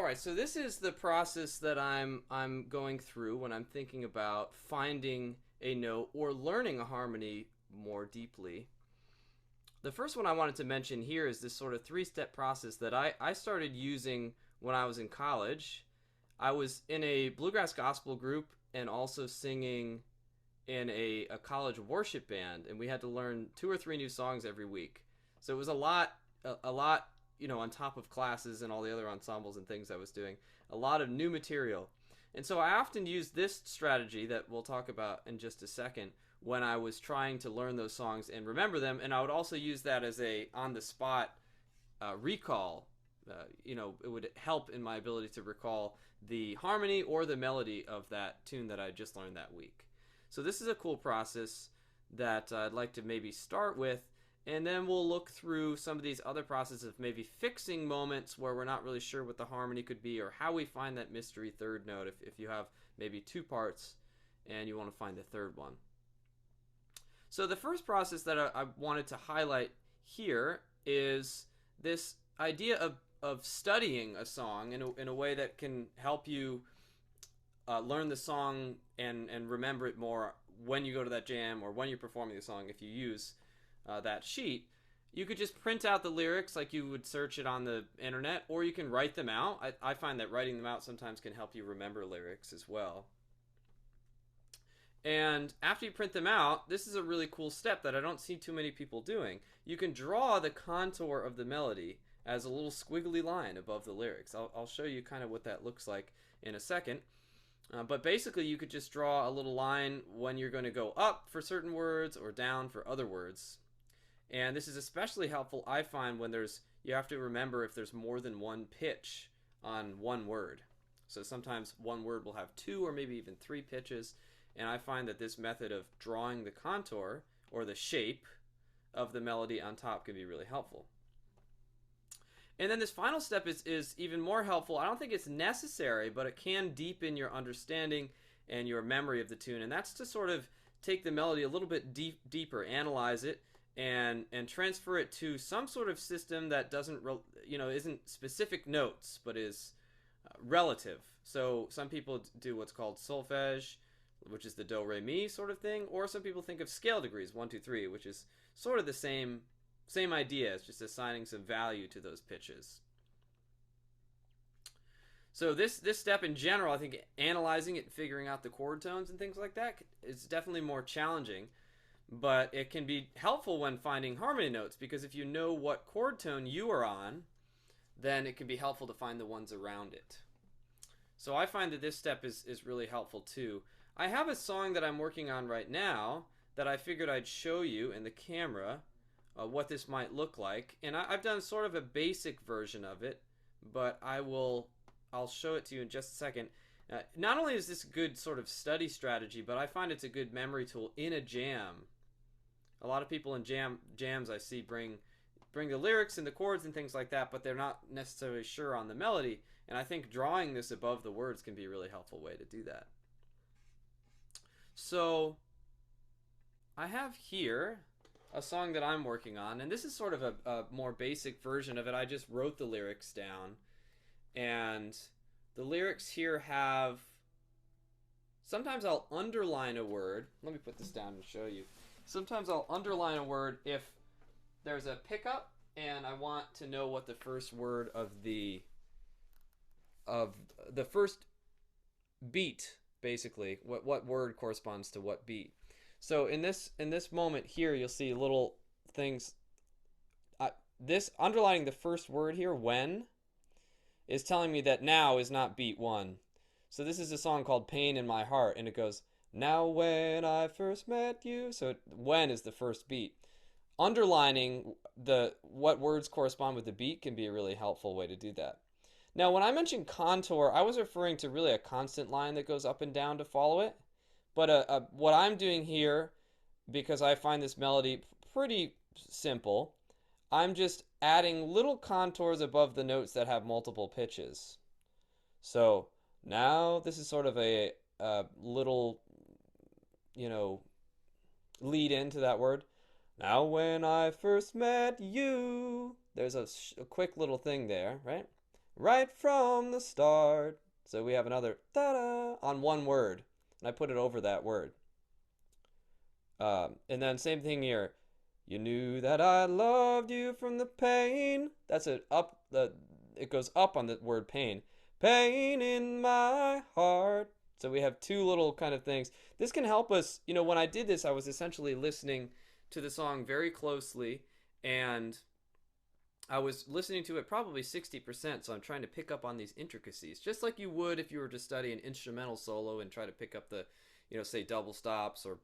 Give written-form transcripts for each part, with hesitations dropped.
right, so this is the process that I'm going through when I'm thinking about finding a note or learning a harmony more deeply. The first one I wanted to mention here is this sort of three-step process that I started using when I was in college. I was in a bluegrass gospel group and also singing in a college worship band, and we had to learn two or three new songs every week. So it was a lot, on top of classes and all the other ensembles and things I was doing, a lot of new material. And so I often used this strategy that we'll talk about in just a second when I was trying to learn those songs and remember them. And I would also use that as a on the spot recall. It would help in my ability to recall the harmony or the melody of that tune that I just learned that week. So this is a cool process that I'd like to maybe start with, and then we'll look through some of these other processes of maybe fixing moments where we're not really sure what the harmony could be, or how we find that mystery third note if you have maybe two parts and you want to find the third one. So the first process that I wanted to highlight here is this idea of studying a song in a way that can help you learn the song and remember it more when you go to that jam or when you're performing the song. If you use that sheet, you could just print out the lyrics like you would search it on the internet, or you can write them out. I find that writing them out sometimes can help you remember lyrics as well. And after you print them out, this is a really cool step that I don't see too many people doing. You can draw the contour of the melody as a little squiggly line above the lyrics. I'll show you kind of what that looks like in a second. But basically, you could just draw a little line when you're going to go up for certain words or down for other words. And this is especially helpful, I find, when you have to remember if there's more than one pitch on one word. So sometimes one word will have two or maybe even three pitches. And I find that this method of drawing the contour or the shape of the melody on top can be really helpful. And then this final step is even more helpful. I don't think it's necessary, but it can deepen your understanding and your memory of the tune. And that's to sort of take the melody a little bit deeper, analyze it, and transfer it to some sort of system that isn't specific notes, but is relative. So some people do what's called solfeggio, which is the do re mi sort of thing, or some people think of scale degrees, 1 2 3, which is sort of the same idea. It's just assigning some value to those pitches. So this step in general, I think analyzing it, figuring out the chord tones and things like that is definitely more challenging, but it can be helpful when finding harmony notes, because if you know what chord tone you are on, then it can be helpful to find the ones around it. So I find that this step is really helpful too. I have a song that I'm working on right now that I figured I'd show you in the camera what this might look like. And I've done sort of a basic version of it, but I'll show it to you in just a second. Not only is this a good sort of study strategy, but I find it's a good memory tool in a jam. A lot of people in jams I see bring the lyrics and the chords and things like that, but they're not necessarily sure on the melody. And I think drawing this above the words can be a really helpful way to do that. So I have here a song that I'm working on, and this is sort of a more basic version of it. I just wrote the lyrics down, and the lyrics here have, sometimes I'll underline a word. Let me put this down and show you. Sometimes I'll underline a word if there's a pickup and I want to know what the first word of the first beat, basically, what word corresponds to what beat. So in this moment here, you'll see little things. This underlining the first word here, when, is telling me that now is not beat one. So this is a song called Pain in My Heart, and it goes, now when I first met you. So when is the first beat. Underlining what words correspond with the beat can be a really helpful way to do that. Now, when I mentioned contour, I was referring to really a constant line that goes up and down to follow it. But what I'm doing here, because I find this melody pretty simple, I'm just adding little contours above the notes that have multiple pitches. So now this is sort of a little, lead into that word. Now when I first met you. There's a quick little thing there, right? right from the start. So we have another da-da on one word, and I put it over that word. And then same thing here. You knew that I loved you from the pain. That's it. Up the. It goes up on the word pain. Pain in my heart. So we have two little kind of things. This can help us. You know, when I did this, I was essentially listening to the song very closely, and I was listening to it probably 60%. So I'm trying to pick up on these intricacies, just like you would if you were to study an instrumental solo and try to pick up the, say double stops or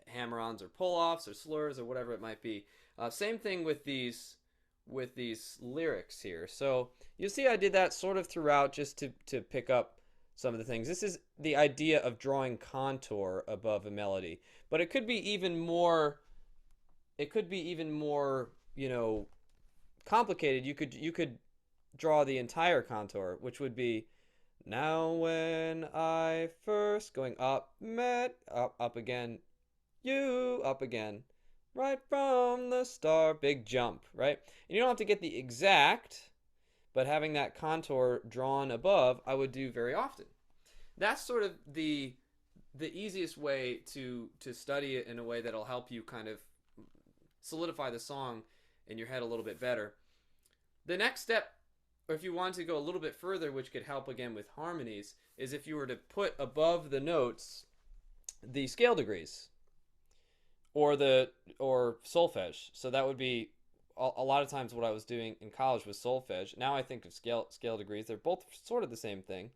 hammer-ons or pull-offs or slurs or whatever it might be. Same thing with these lyrics here. So you see I did that sort of throughout just to pick up some of the things. This is the idea of drawing contour above a melody. But it could be even more complicated. You could draw the entire contour, which would be now when I first going up, met up again, you up again, right from the start, big jump, right? And you don't have to get the exact, but having that contour drawn above, I would do very often. That's sort of the easiest way to study it in a way that'll help you kind of solidify the song in your head a little bit better. The next step, or if you want to go a little bit further, which could help again with harmonies, is if you were to put above the notes the scale degrees or solfege. So that would be a lot of times what I was doing in college was solfege. Now I think of scale degrees. They're both sort of the same thing.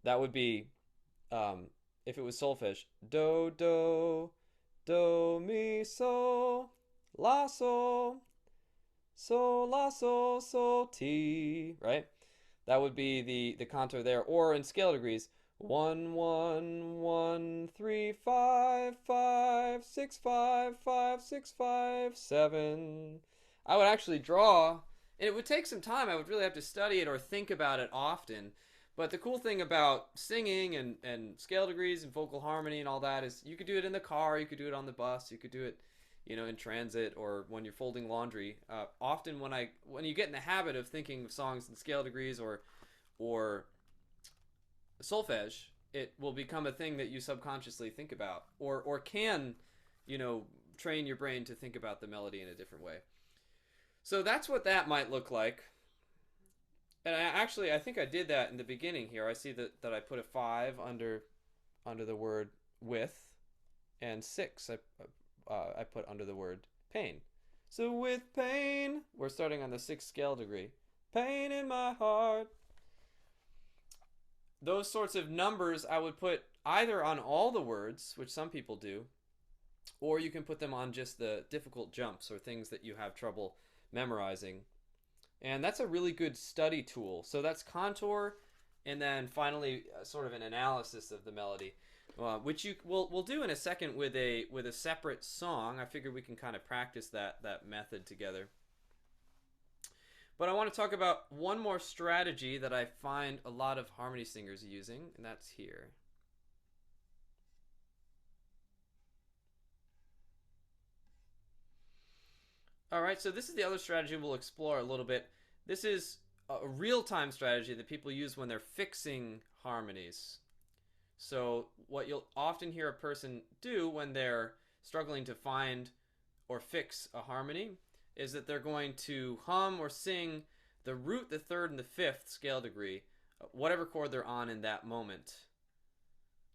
That would be, if it was solfege, do, do, do, mi, sol, la, sol, la, sol, ti, right? That would be the contour there. Or in scale degrees, 1, 1, 1, 3, 5, 5, 6, 5, 5, 6, 5, 7. I would actually draw, and it would take some time. I would really have to study it or think about it often. But the cool thing about singing and scale degrees and vocal harmony and all that is you could do it in the car, you could do it on the bus, you could do it, in transit or when you're folding laundry. Often when you get in the habit of thinking of songs in scale degrees or solfege, it will become a thing that you subconsciously think about or can, train your brain to think about the melody in a different way. So that's what that might look like. And I think I did that in the beginning here. I see that I put a 5 under the word with, and 6 I put under the word pain. So with pain, we're starting on the 6th scale degree. Pain in my heart. Those sorts of numbers I would put either on all the words, which some people do, or you can put them on just the difficult jumps or things that you have trouble memorizing. And that's a really good study tool. So that's contour, and then finally sort of an analysis of the melody, which we'll do in a second with a separate song. I figure we can kind of practice that method together. But I want to talk about one more strategy that I find a lot of harmony singers using, and that's here. All right, so this is the other strategy we'll explore a little bit. This is a real-time strategy that people use when they're fixing harmonies. So what you'll often hear a person do when they're struggling to find or fix a harmony is that they're going to hum or sing the root, the 3rd, and the 5th scale degree, whatever chord they're on in that moment.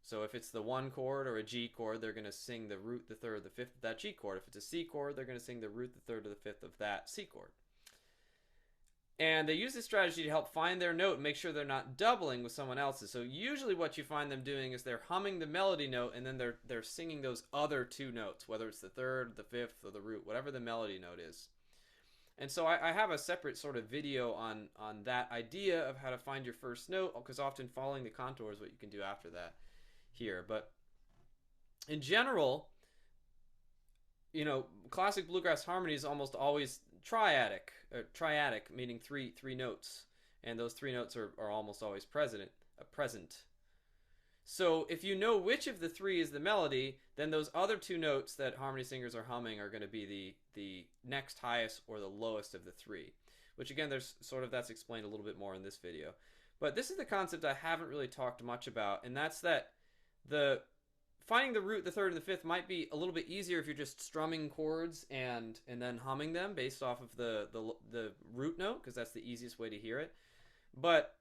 So if it's the 1 chord or a G chord, they're going to sing the root, the 3rd, the 5th of that G chord. If it's a C chord, they're going to sing the root, the 3rd, or the 5th of that C chord. And they use this strategy to help find their note and make sure they're not doubling with someone else's. So usually what you find them doing is they're humming the melody note and then they're singing those other 2 notes, whether it's the 3rd, the 5th, or the root, whatever the melody note is. And so I have a separate sort of video on that idea of how to find your first note, because often following the contour is what you can do after that here. But in general, classic bluegrass harmony is almost always triadic, meaning three notes, and those 3 notes are almost always present. So if you know which of the 3 is the melody, then those other 2 notes that harmony singers are humming are going to be the next highest or the lowest of the 3. which again, there's sort of that's explained a little bit more in this video. But this is the concept I haven't really talked much about, and that's that the finding the root, the third, and the fifth might be a little bit easier if you're just strumming chords and then humming them based off of the root note, because that's the easiest way to hear it. But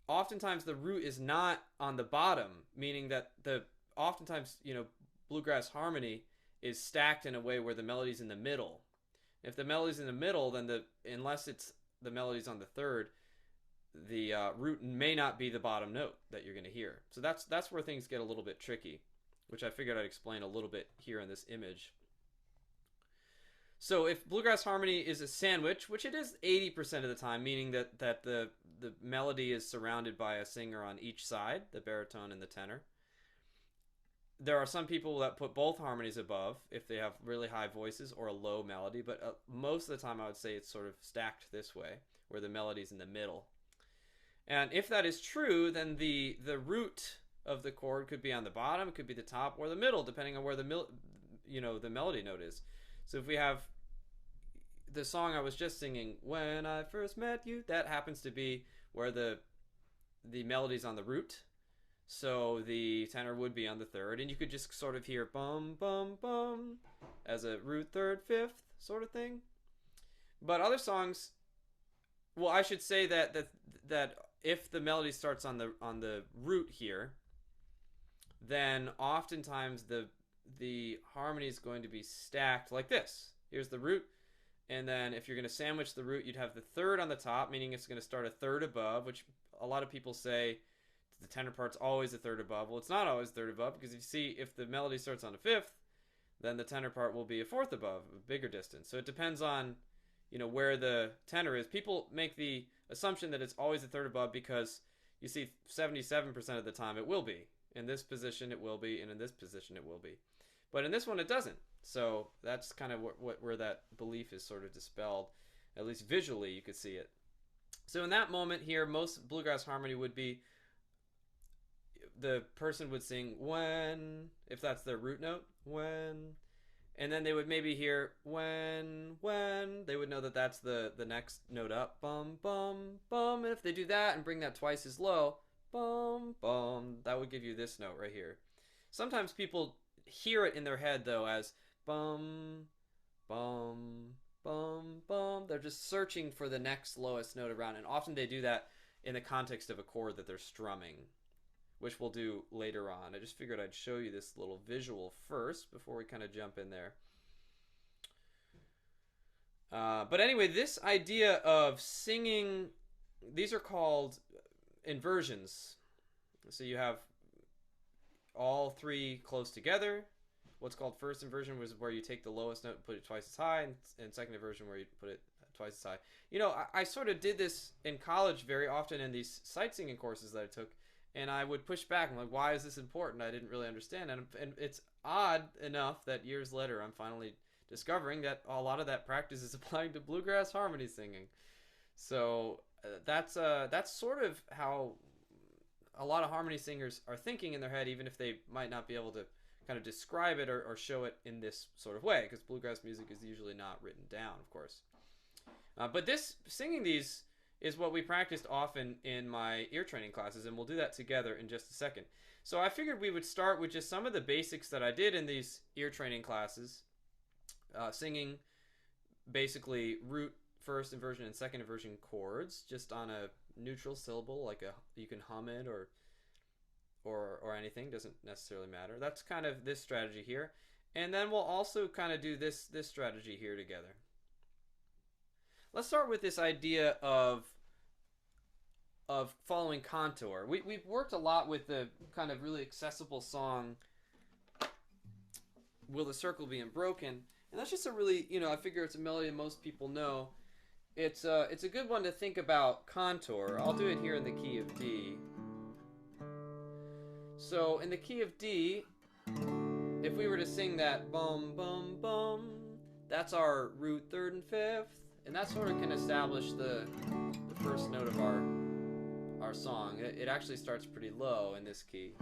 oftentimes the root is not on the bottom, meaning that oftentimes, bluegrass harmony is stacked in a way where the melody's in the middle. If the melody's in the middle, then unless it's the melody's on the third, the root may not be the bottom note that you're going to hear. So that's where things get a little bit tricky, which I figured I'd explain a little bit here in this image. So if bluegrass harmony is a sandwich, which it is 80% of the time, meaning that the melody is surrounded by a singer on each side, the baritone and the tenor. There are some people that put both harmonies above if they have really high voices or a low melody, but most of the time I would say it's sort of stacked this way, where the melody's in the middle. And if that is true, then the root of the chord could be on the bottom, it could be the top, or the middle, depending on where the melody note is. So if we have the song I was just singing, When I First Met You, that happens to be where the melody's on the root. So the tenor would be on the third, and you could just sort of hear bum, bum, bum as a root, third, fifth sort of thing. But other songs, well, I should say that if the melody starts on the root here, then oftentimes the harmony is going to be stacked like this. Here's the root, and then if you're going to sandwich the root, you'd have the third on the top, meaning it's going to start a third above, which a lot of people say the tenor part's always a third above. Well, it's not always a third above, because if the melody starts on a fifth, then the tenor part will be a fourth above, a bigger distance. So it depends on where the tenor is. People make the assumption that it's always a third above because you see 77% of the time it will be. In this position it will be, and in this position it will be. But in this one it doesn't. So that's kind of where that belief is sort of dispelled. At least visually you could see it. So in that moment here, most bluegrass harmony would be the person would sing when, if that's their root note, when, and then they would maybe hear when, they would know that that's the next note up, bum, bum, bum, and if they do that and bring that twice as low, bum, bum, that would give you this note right here. Sometimes people hear it in their head though as bum, bum, bum, bum. They're just searching for the next lowest note around, and often they do that in the context of a chord that they're strumming, which we'll do later on. I just figured I'd show you this little visual first before we kind of jump in there. But anyway, this idea of singing, these are called inversions. So you have all three close together. What's called first inversion was where you take the lowest note and put it twice as high, and second inversion where you put it twice as high. I sort of did this in college very often in these sight singing courses that I took. And I would push back. I'm like, why is this important? I didn't really understand. And it's odd enough that years later I'm finally discovering that a lot of that practice is applying to bluegrass harmony singing. So that's sort of how a lot of harmony singers are thinking in their head, even if they might not be able to kind of describe it or show it in this sort of way, because bluegrass music is usually not written down, of course. But singing these is what we practiced often in my ear training classes, and we'll do that together in just a second. So I figured we would start with just some of the basics that I did in these ear training classes, singing basically root, first inversion, and second inversion chords, just on a neutral syllable, like you can hum it or anything, doesn't necessarily matter. That's kind of this strategy here, and then we'll also kind of do this strategy here together. Let's start with this idea of following contour. We've worked a lot with the kind of really accessible song, Will the Circle Be Unbroken? And that's just a really, I figure it's a melody most people know. It's a good one to think about contour. I'll do it here in the key of D. So in the key of D, if we were to sing that bum, bum, bum, that's our root, third, and fifth. And that sort of can establish the first note of our song. It actually starts pretty low in this key.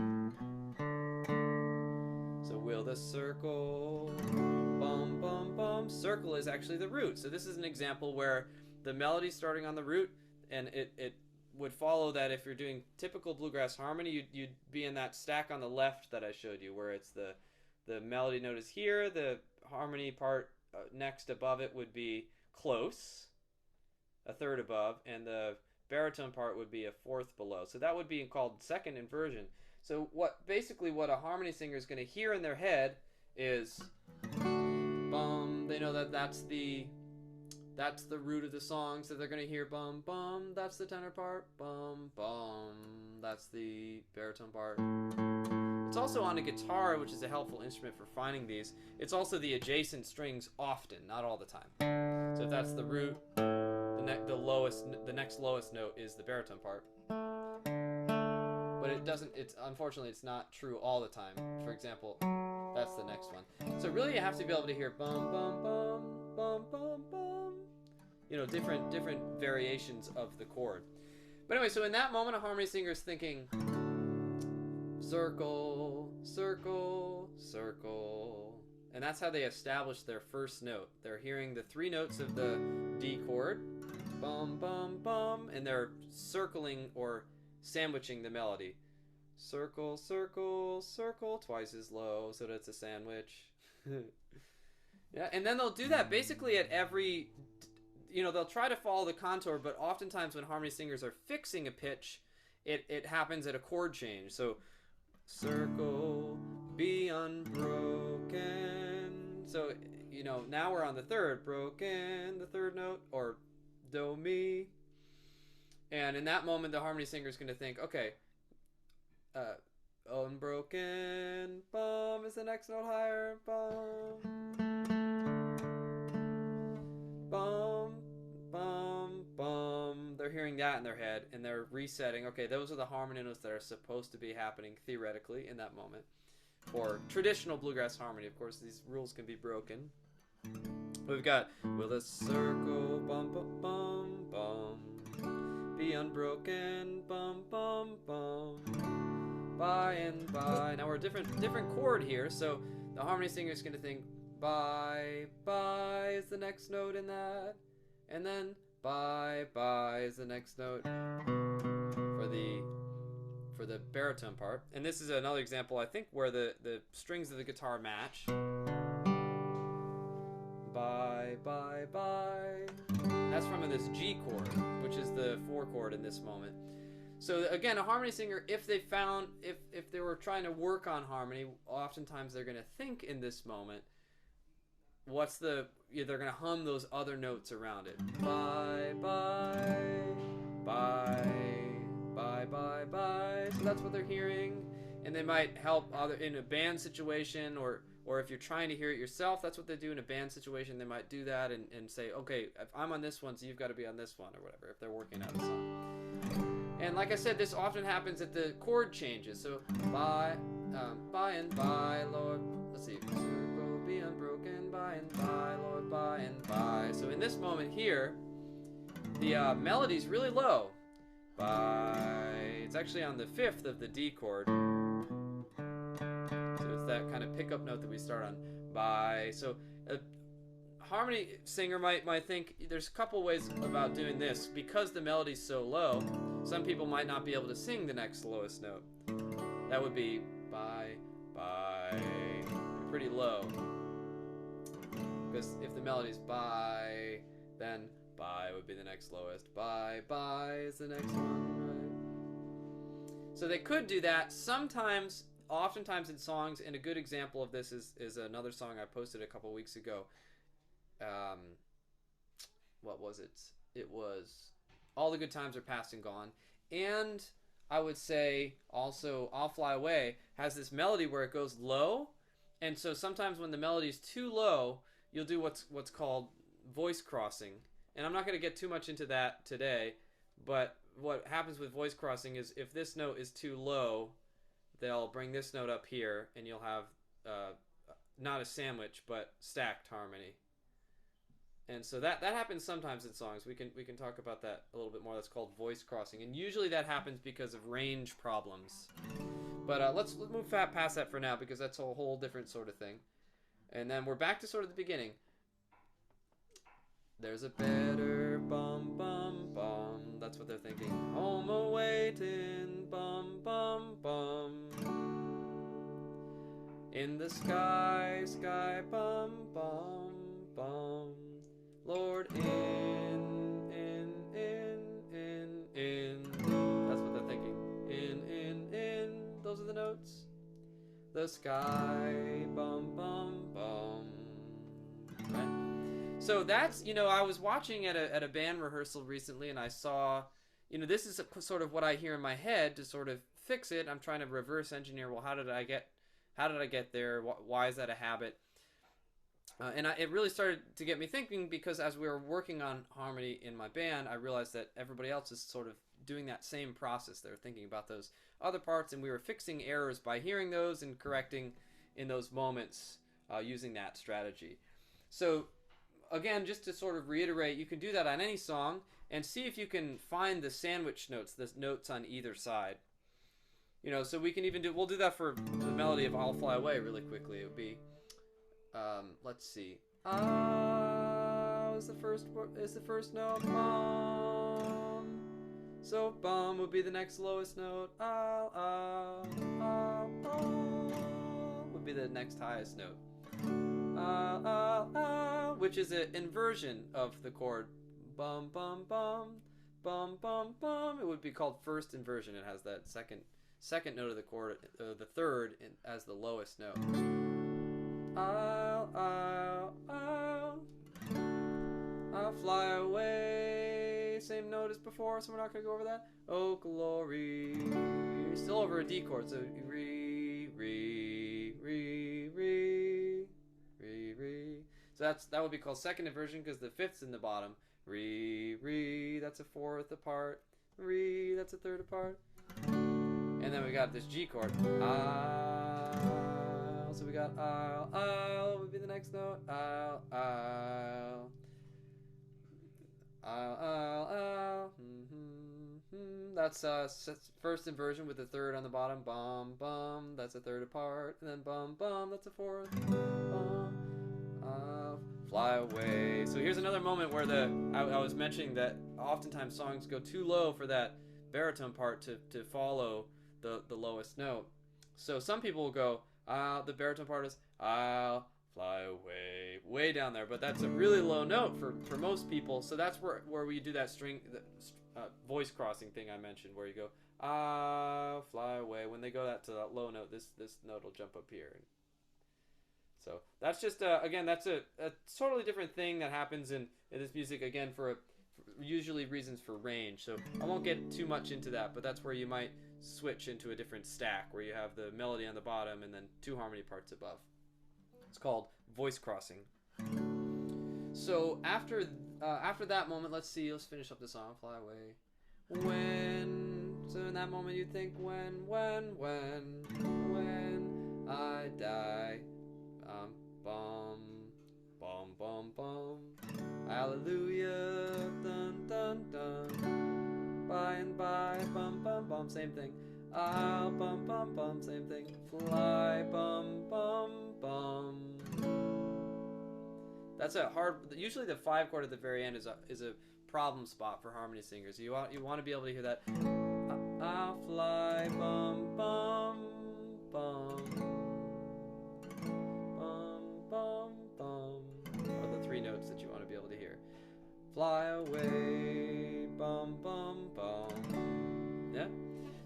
So will the circle, bum, bum, bum, bum. Circle is actually the root. So this is an example where the melody's starting on the root, and it would follow that if you're doing typical bluegrass harmony, you'd be in that stack on the left that I showed you, where it's the melody note is here, the harmony part next above it would be close, a third above, and the baritone part would be a fourth below. So that would be called second inversion. So basically what a harmony singer is going to hear in their head is bum. They know that that's the root of the song, so they're going to hear bum bum. That's the tenor part. Bum bum. That's the baritone part. It's also on a guitar, which is a helpful instrument for finding these. It's also the adjacent strings often, not all the time. So if that's the root, the next lowest note is the baritone part. But it doesn't. Unfortunately it's not true all the time. For example, that's the next one. So really, you have to be able to hear bum bum bum bum bum bum. You know, different variations of the chord. But anyway, so in that moment, a harmony singer is thinking circle, circle, circle. And that's how they establish their first note. They're hearing the three notes of the D chord, bum, bum, bum, and they're circling or sandwiching the melody. Circle, circle, circle, twice as low, so that's a sandwich. Yeah, and then they'll do that basically at every, they'll try to follow the contour, but oftentimes when harmony singers are fixing a pitch, it happens at a chord change. So, circle, be unbroken. So, now we're on the third, broken, the third note, or do, mi. And in that moment, the harmony singer is going to think, okay, unbroken, bum is the next note higher, bum, bum, bum, bum. They're hearing that in their head, and they're resetting. Okay, those are the harmony notes that are supposed to be happening theoretically in that moment. For traditional bluegrass harmony, of course, these rules can be broken. We've got, will the circle, bum, bum, bum, bum, be unbroken, bum, bum, bum, by and by. Now we're a different chord here, so the harmony singer is going to think, by is the next note in that, and then by is the next note for the baritone part. And this is another example, I think, where the strings of the guitar match. By. That's from this G chord, which is the 4 chord in this moment. So again, a harmony singer, if they were trying to work on harmony, oftentimes they're going to think in this moment, they're going to hum those other notes around it. By. So that's what they're hearing. And they might help in a band situation, or if you're trying to hear it yourself, that's what they do in a band situation. They might do that and say, okay, if I'm on this one, so you've got to be on this one, or whatever, if they're working out a song. And like I said, this often happens at the chord changes. So by and by, Lord, let's see, circle, be unbroken, by and by, Lord, by and by. So in this moment here, the melody's really low. It's actually on the 5th of the D chord. So it's that kind of pickup note that we start on. By. So a harmony singer might think there's a couple ways about doing this. Because the melody's so low, some people might not be able to sing the next lowest note. That would be by, pretty low. Because if the melody's by, then by would be the next lowest. By is the next one, right? So they could do that. Oftentimes in songs, and a good example of this is another song I posted a couple weeks ago. What was it? It was All the Good Times Are Past and Gone. And I would say also I'll Fly Away has this melody where it goes low. And so sometimes when the melody is too low, you'll do what's called voice crossing. And I'm not going to get too much into that today, but what happens with voice crossing is if this note is too low, they'll bring this note up here, and you'll have not a sandwich, but stacked harmony. And so that happens sometimes in songs. We can talk about that a little bit more. That's called voice crossing, and usually that happens because of range problems. But let's move past that for now, because that's a whole different sort of thing. And then we're back to sort of the beginning. There's a better bum bum bum. That's what they're thinking. Home awaiting bum bum bum. In the sky, sky bum bum bum. Lord in. That's what they're thinking. In. Those are the notes. The sky bum bum bum. Right? So that's, I was watching at a band rehearsal recently, and I saw, this is sort of what I hear in my head to sort of fix it. I'm trying to reverse engineer. Well, how did I get there? Why is that a habit? It really started to get me thinking, because as we were working on harmony in my band, I realized that everybody else is sort of doing that same process. They're thinking about those other parts, and we were fixing errors by hearing those and correcting in those moments using that strategy. So again, just to sort of reiterate, you can do that on any song and see if you can find the sandwich notes, the notes on either side. So we can even we'll do that for the melody of I'll Fly Away really quickly. It would be, let's see. Is the first note. Bum. So bum would be the next lowest note. Would be the next highest note. Which is an inversion of the chord bum bum bum bum bum bum. It would be called first inversion. It has that second note of the chord, the third as the lowest note. I'll fly away. Same note as before, so we're not gonna go over that. Oh glory. Still over a D chord, so re. So that would be called second inversion, because the fifth's in the bottom. Re, that's a fourth apart. Re, that's a third apart. And then we got this G chord. So we got I'll would be the next note. I'll. That's first inversion with the third on the bottom. Bum bum, that's a third apart. And then bum bum, that's a fourth. Fly away. So here's another moment where I was mentioning that oftentimes songs go too low for that baritone part to follow the lowest note. So some people will go, the baritone part is I'll fly away, way down there, but that's a really low note for most people. So that's where we do that string, voice crossing thing I mentioned, where you go I'll fly away. When they go to that low note, this note will jump up here. So that's just again, that's a totally different thing that happens in this music, again, for usually reasons for range. So I won't get too much into that, but that's where you might switch into a different stack where you have the melody on the bottom and then two harmony parts above. It's called voice crossing. So after that moment, let's finish up the song. Fly away. So in that moment you think when I die. Bum bum bum bum. Hallelujah. Dun dun dun. By and by. Bum bum bum. Same thing. Bum bum bum. Same thing. Fly bum bum bum. That's a hard. Usually the 5 chord at the very end is a problem spot for harmony singers. You want to be able to hear that. I'll fly bum bum bum. Bum bum are the 3 notes that you want to be able to hear. Fly away, bum bum bum. Yeah.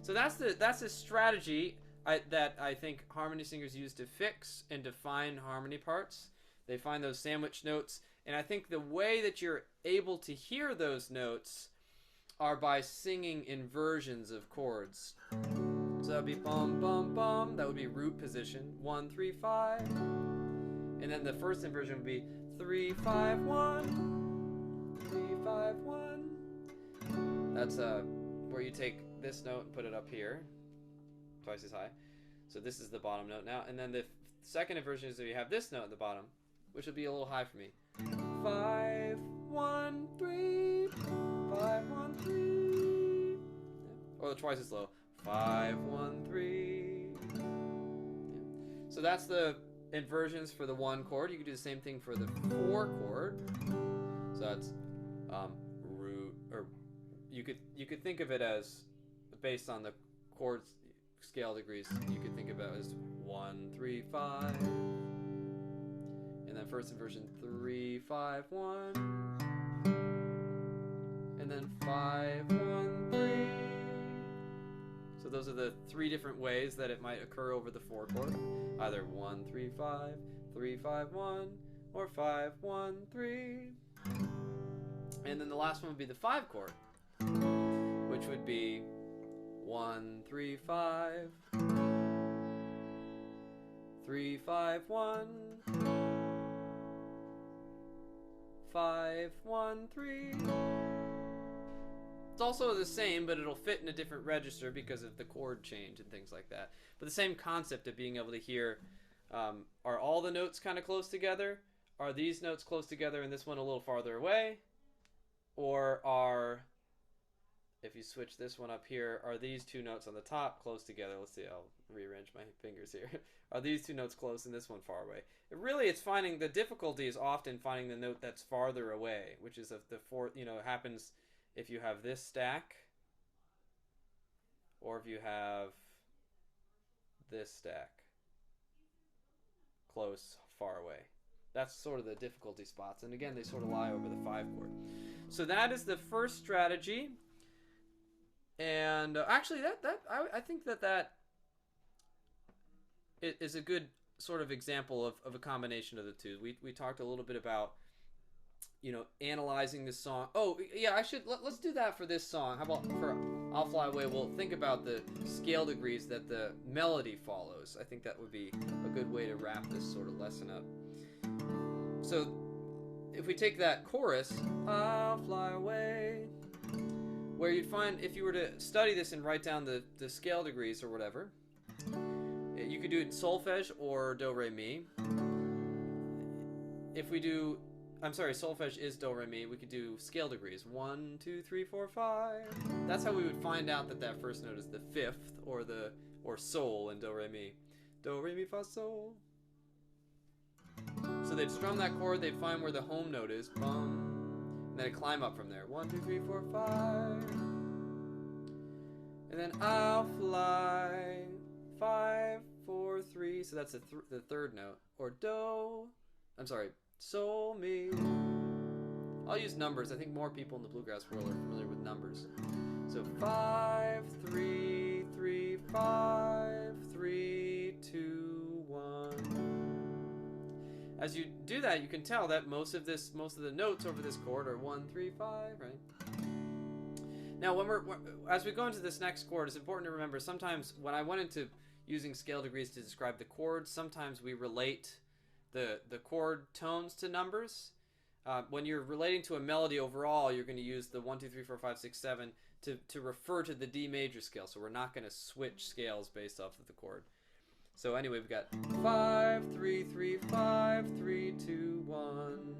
So that's the strategy that I think harmony singers use to fix and define harmony parts. They find those sandwich notes, and I think the way that you're able to hear those notes are by singing inversions of chords. So that would be bum bum bum. That would be root position 1 3 5. And then the first inversion would be 3 5 1 3 5 1. That's where you take this note and put it up here, twice as high. So this is the bottom note now. And then the second inversion is that you have this note at the bottom, which will be a little high for me. 5 1 3 5 1 3. Or twice as low. 5 1 3. So that's the inversions for the 1 chord. You could do the same thing for the 4 chord. So that's root, or you could think of it as, based on the chord scale degrees, you could think of it as 1, 3, 5, and then first inversion 3, 5, 1, and then 5, 1, 3. So those are the 3 different ways that it might occur over the 4 chord. Either 1, 3, 5, 3, 5, 1, or 5, 1, 3. And then the last one would be the 5 chord, which would be 1, 3, 5, 3, 5, 1, 5, 1, 3. It's also the same, but it'll fit in a different register because of the chord change and things like that. But the same concept of being able to hear, are all the notes kind of close together? Are these notes close together and this one a little farther away? Or are, if you switch this one up here, are these 2 notes on the top close together? Let's see, I'll rearrange my fingers here. Are these 2 notes close and this one far away? It's finding, the difficulty is often finding the note that's farther away, which is of the 4th, it happens if you have this stack, or if you have this stack, close, far away. That's sort of the difficulty spots, and again, they sort of lie over the 5 chord. So that is the first strategy, and actually, I think that is a good sort of example of a combination of the two. We talked a little bit about, analyzing this song. Oh, yeah, let's do that for this song. How about for I'll Fly Away, we'll think about the scale degrees that the melody follows. I think that would be a good way to wrap this sort of lesson up. So, if we take that chorus, I'll fly away, where you'd find, if you were to study this and write down the scale degrees or whatever, you could do it in solfege or do, re, mi. If we do, solfege is do, re, mi. We could do scale degrees. 1, 2, 3, 4, 5. That's how we would find out that first note is the 5th, or sol in do, re, mi. Do, re, mi, fa, sol. So they'd strum that chord, they'd find where the home note is, bum, and then they'd climb up from there. 1, 2, 3, 4, 5. And then I'll fly, 5, 4, 3. So that's the 3rd note. Or sol, mi. I'll use numbers. I think more people in the bluegrass world are familiar with numbers. So 5, 3, 3, 5, 3, 2, 1. As you do that, you can tell that most of the notes over this chord are 1, 3, 5, right? Now, as we go into this next chord, it's important to remember, sometimes when I went into using scale degrees to describe the chords, sometimes we relate the chord tones to numbers. When you're relating to a melody overall, you're going to use the 1, 2, 3, 4, 5, 6, 7 to refer to the D major scale. So we're not going to switch scales based off of the chord. So anyway, we've got 5, 3, 3, 5, 3, 2, 1,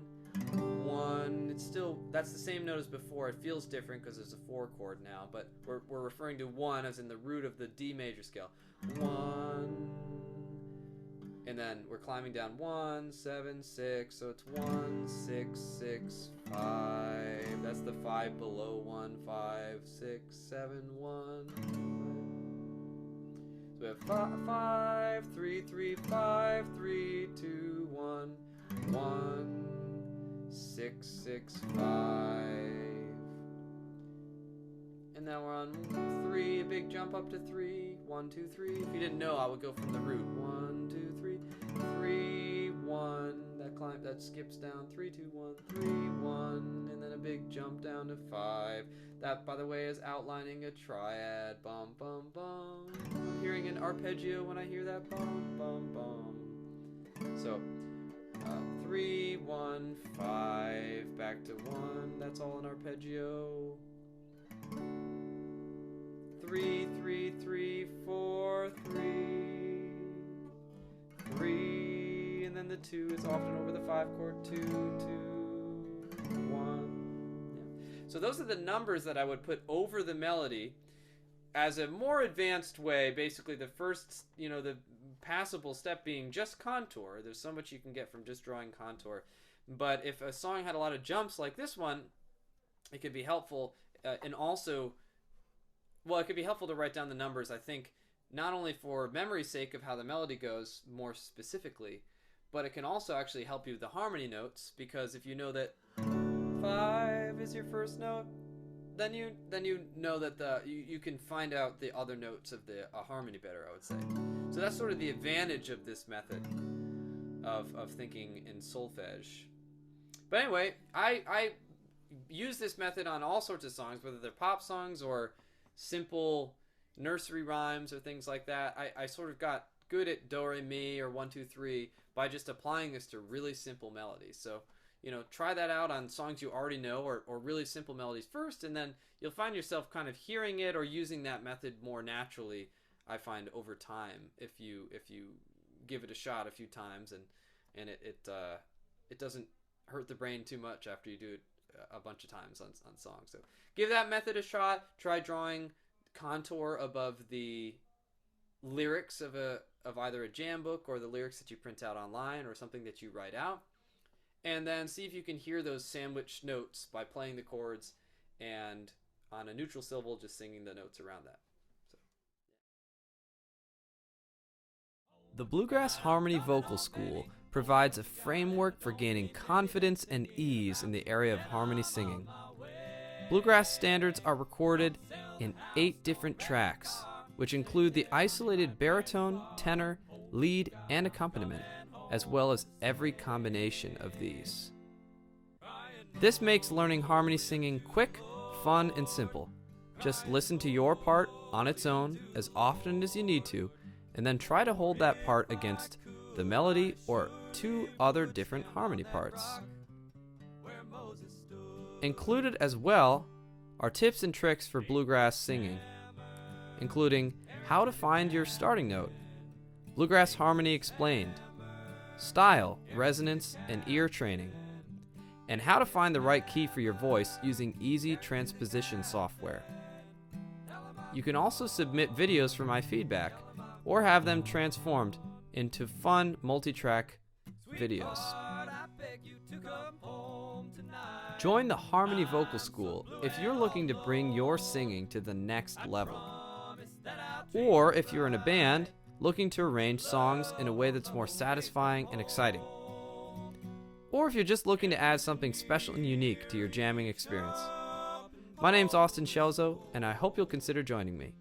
1. It's still, that's the same note as before. It feels different because it's a 4 chord now, but we're referring to 1 as in the root of the D major scale. 1. And then we're climbing down 1, 7, 6. So it's 1, 6, 6, 5. That's the 5 below 1, 5, 6, 7, 1. We have 5, 3, 3, 5, 3, 2, 1, 1, 6, 6, 5. And now we're on 3, a big jump up to 3. 1, 2, 3. If you didn't know, I would go from the root. 1, 2, 3, 3, 1. That skips down. 3, 2, 1, 3, 1. And then a big jump down to 5. That, by the way, is outlining a triad. Bum, bum, bum. I'm hearing an arpeggio when I hear that. Bum, bum, bum. So, 3, 1, 5. Back to 1. That's all an arpeggio. 3, 3, 3, 4, 3. 3. And then the 2 is often over the 5 chord. 2, 2, 1. So those are the numbers that I would put over the melody as a more advanced way. Basically, the first, the passable step being just contour. There's so much you can get from just drawing contour. But if a song had a lot of jumps like this one, it could be helpful. And also, well, it could be helpful to write down the numbers, I think, not only for memory's sake of how the melody goes more specifically, but it can also actually help you with the harmony notes, because if you know that 5 is your first note, then you know that you can find out the other notes of the harmony better, I would say. So that's sort of the advantage of this method of thinking in solfege. But anyway, I use this method on all sorts of songs, whether they're pop songs or simple nursery rhymes or things like that. I sort of got good at do, re, mi, or 1, 2, 3 by just applying this to really simple melodies. So, try that out on songs you already know, or really simple melodies first, and then you'll find yourself kind of hearing it or using that method more naturally, I find, over time, if you give it a shot a few times, and it doesn't hurt the brain too much after you do it a bunch of times on songs. So give that method a shot. Try drawing contour above the lyrics of either a jam book or the lyrics that you print out online or something that you write out, and then see if you can hear those sandwich notes by playing the chords and on a neutral syllable just singing the notes around that. So. The Bluegrass Harmony Vocal School provides a framework for gaining confidence and ease in the area of harmony singing. Bluegrass standards are recorded in 8 different tracks, which include the isolated baritone, tenor, lead, and accompaniment, as well as every combination of these. This makes learning harmony singing quick, fun, and simple. Just listen to your part on its own as often as you need to, and then try to hold that part against the melody or 2 other different harmony parts. Included as well are tips and tricks for bluegrass singing, including how to find your starting note, bluegrass harmony explained, style, resonance, and ear training, and how to find the right key for your voice using easy transposition software. You can also submit videos for my feedback or have them transformed into fun multi-track videos. Join the Harmony Vocal School if you're looking to bring your singing to the next level. Or if you're in a band looking to arrange songs in a way that's more satisfying and exciting. Or if you're just looking to add something special and unique to your jamming experience. My name's Austin Scelzo, and I hope you'll consider joining me.